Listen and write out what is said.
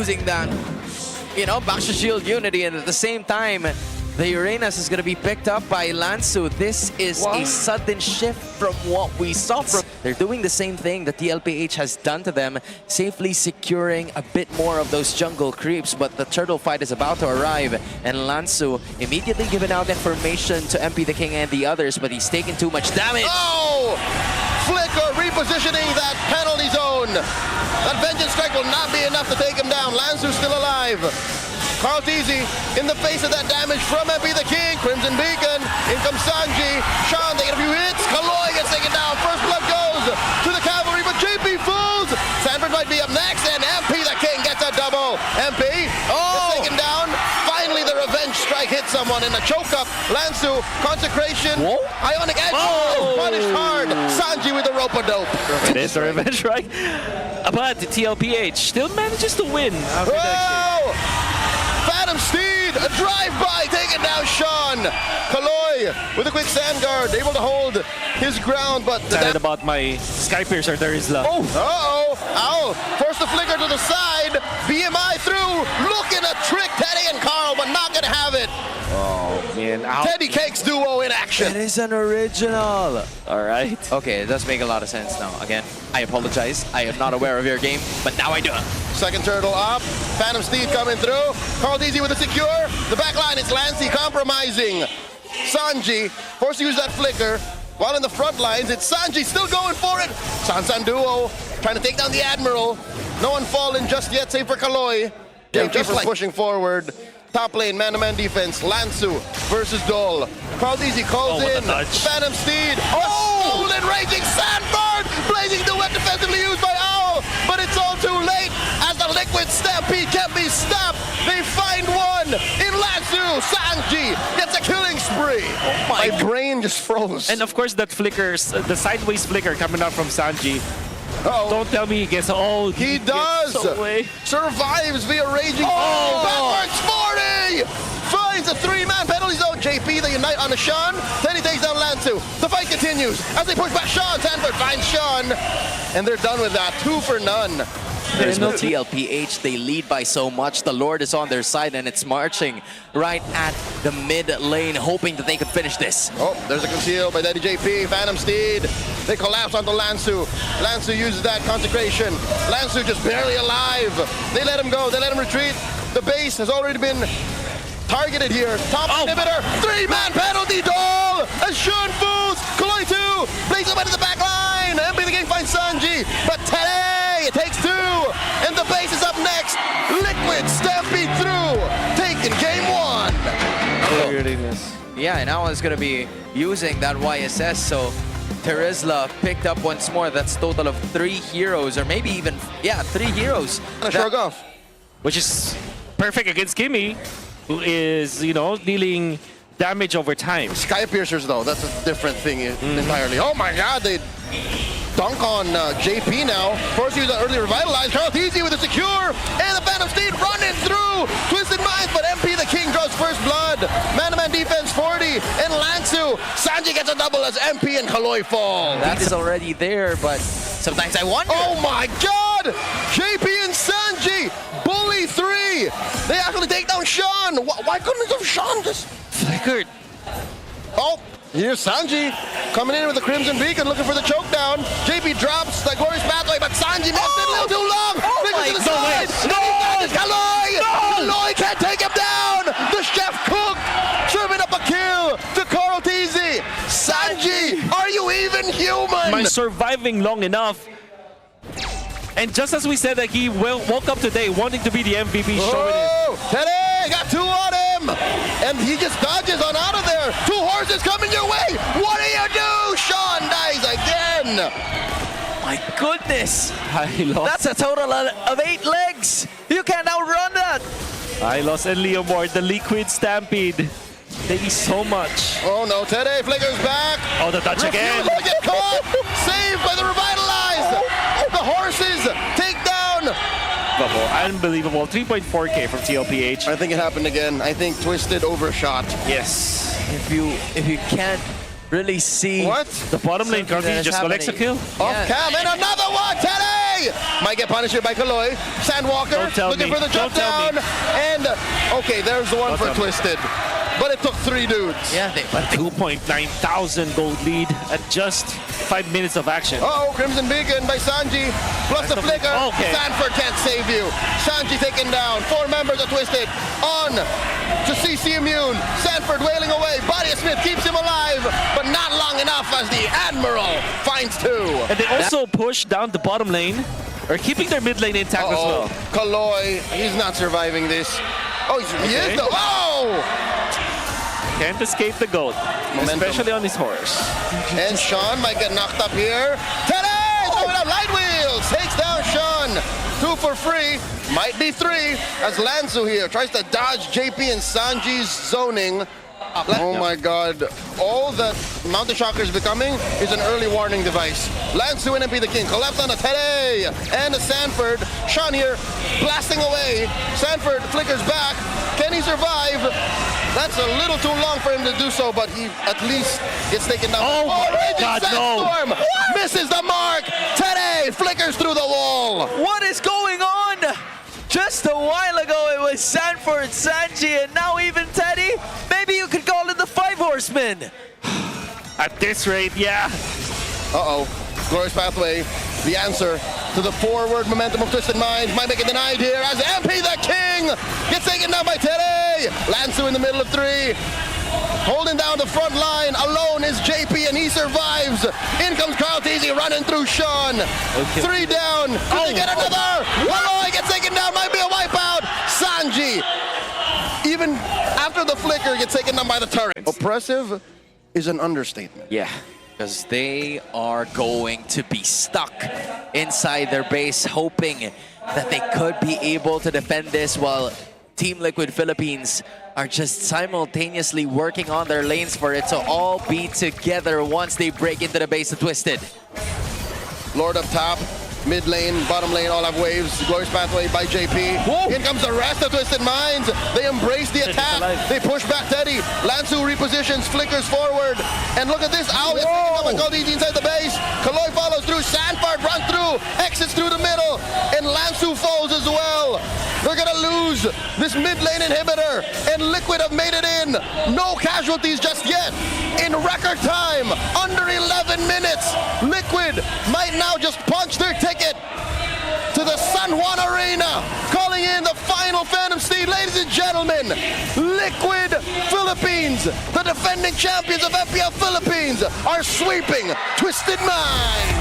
using that, you know, back to shield unity, and at the same time, the Uranus is going to be picked up by Lansu. This is a sudden shift from what we saw from... They're doing the same thing that TLPH has done to them, safely securing a bit more of those jungle creeps, but the turtle fight is about to arrive, and Lansu immediately giving out information to MP the King and the others, but he's taking too much damage. Oh! Flicker repositioning that penalty zone. That Vengeance Strike will not be enough to take him down. Lansu's still alive. Carl Teasy in the face of that damage from MP the King. Crimson Beacon. In comes Sanji. Sean taking a few hits. Kaloy gets taken down. First blood goes to the cavalry, but JP falls. Sanford might be up next, and MP the King gets a double. MP gets taken down. Finally, the Revenge Strike hits someone in a choke up. Lansu, Consecration. Whoa. Ionic Edge. Punished hard. Sanji with the rope-a-dope. It is a Revenge Strike. But TLPH still manages to win. Phantom Steed, a drive-by, taking down Sean. Kaloy with a quick sand guard, able to hold his ground, but... Excited about my Sky Piercer, there is love. Oh, uh-oh, ow, force the flicker to the side, BMI through, looking to trick Teddy and Carl, but not gonna have it. Oh, man. Teddy Cakes duo in action. It is an original. All right. Okay, it does make a lot of sense now. Again, I apologize. I am not aware of your game, but now I do. Second turtle up, Phantom Steed coming through. Carl Deasy with a secure. The back line is Lancy compromising. Sanji forced to use that flicker. While in the front lines, it's Sanji still going for it. Sansan duo trying to take down the Admiral. No one fallen just yet, save for Kaloy. Yeah, just like pushing forward. Top lane, man-to-man defense. Lansu versus Dole. Carl Deasy calls in. Phantom Steed. Oh! Golden Raging Sandbird! Blazing duet defensively used by Owl. But it's all too late as the Liquid Stampede can't be stopped. They find one in Lansu. Sanji gets a killing spree. Oh my brain just froze. And of course that flickers, the sideways flicker coming out from Sanji. Uh-oh. Don't tell me he gets all. He does. Survives via Raging. Oh! Backwards 40! Finds a three-man penalty zone. JP, they unite on the Sean. Then he takes down Lansu. The fight continues as they push back Sean. Sanford finds Sean. And they're done with that. 2 for none. There's no TLPH. They lead by so much. The Lord is on their side, and it's marching right at the mid lane, hoping that they could finish this. Oh, there's a conceal by Daddy JP. Phantom Steed. They collapse onto Lansu. Lansu uses that consecration. Lansu just barely alive. They let him go. They let him retreat. The base has already been targeted here. Top inhibitor. 3-man penalty doll. As Sean Fools. Kaloy 2. Blaze up into the back line. MP the King finds Sanji. But Teddy, it takes 2. And the base is up next. Liquid Stampede through. Taking game 1. Yeah, and now it's going to be using that YSS, so Terizla picked up once more. That's a total of 3 heroes, or maybe even, 3 heroes. And a shrug off. Which is perfect against Kimmy, who is, you know, dealing damage over time. Sky Piercers, though, that's a different thing entirely. Oh my god, they dunk on JP now. Force use that early revitalize. Carl Teasy with a secure, and the Phantom Steed running through. Twisted Minds, but MP the King draws first blood. Man-to-man defense 40, and Lansu. Sanji gets a double as MP and Kaloy fall. That is already there, but sometimes I wonder. Oh my god! JP and Sanji, bully 3. They actually take down Sean. Why couldn't have Sean just Flickered. Oh, here's Sanji coming in with the Crimson Beacon, looking for the choke down. JP drops the glorious pathway, but Sanji missed it a little too long. my To the side. No! Kaloy! Kaloy can't take him down. The chef cook serving up a kill to Carl Teasy. Sanji, are you even human? By surviving long enough. And just as we said that he woke up today wanting to be the MVP, showing it. Teddy got 2 on him, and he just dodges on out of there. 2 horses coming your way. What do you do? Sean dies again. My goodness. I lost. That's a total of 8 legs. You can't outrun that. I lost and Leomord, the Liquid Stampede. Thank you so much. Oh no, Teddy flickers back. Oh, the touch again. Refusal to get caught. Saved by the Revitalized. The horses take down. Unbelievable. 3.4K from TLPH. I think it happened again. I think Twisted overshot. Yes. If you can't really see What? The bottom lane something that currently is just collects a happening. kill. Off cam and another one, Teddy! Today might get punished here by Kaloy. Sandwalker Don't tell looking me. for the jump Don't tell down. And, okay, there's the one Don't for tell me. Twisted. But it took 3 dudes. Yeah, they, 2.9 thousand gold lead at just 5 minutes of action. Oh, Crimson Beacon by Sanji. Plus the flicker. Okay. Sanford can't save you. Sanji taken down. 4 members are Twisted. On to CC Immune. Sanford wailing away. Body Smith keeps him alive, but not long enough as the Admiral finds 2. And they also push down the bottom lane, or keeping their mid lane intact as well. Kaloy, he's not surviving this. Oh, he is though. Oh! Can't escape the goat, Momentum. especially on his horse. And Sean might get knocked up here. Today, throwing out light wheels. Takes down Sean. 2 for free. Might be 3 as Lansu here tries to dodge JP and Sanji's zoning. Oh my god. All that Mountain Shocker is becoming is an early warning device. Lansu and MP the King collapse on a Tede and a Sanford. Sean here blasting away. Sanford flickers back. Can he survive? That's a little too long for him to do so, but he at least gets taken down. Oh my Raging God, no. Sandstorm misses the mark. Tede flickers through the wall. what is going on? Just a while ago it was Sanford, Sanji, and now even Teddy. Maybe you could call it the 5 Horsemen. At this rate, yeah. Uh-oh. Glorious Pathway, the answer to the forward momentum of Twisted Minds. Might make it denied here as MP the King gets taken down by Teddy. Lansu in the middle of 3. Holding down the front line. Alone is JP and he survives. In comes Carl Teasy running through Sean. Okay. 3 down. Do they get another? Kaloy gets taken down. Might be a wipeout. Sanji, even after the flicker, gets taken down by the turret. Oppressive is an understatement. Yeah, because they are going to be stuck inside their base, hoping that they could be able to defend this while Team Liquid Philippines are just simultaneously working on their lanes for it to all be together once they break into the base of Twisted. Lord up top, mid lane, bottom lane, all have waves. Glorious Pathway by JP. Whoa. In comes the rest of Twisted Minds. They embrace the attack. alive. They push back Teddy. Lansu repositions, flickers forward. And look at this. Owl is taking up inside the base. Kaloy follows through. Sanford runs through. Exits through the middle. And Lansu falls as well. They're going to lose this mid lane inhibitor. And Liquid have made it in. No casualties just yet. In record time, under 11 minutes, Liquid might now just punch their ticket to the San Juan Arena, calling in the final Phantom Steed. Ladies and gentlemen, Liquid Philippines, the defending champions of MPL Philippines, are sweeping Twisted Minds.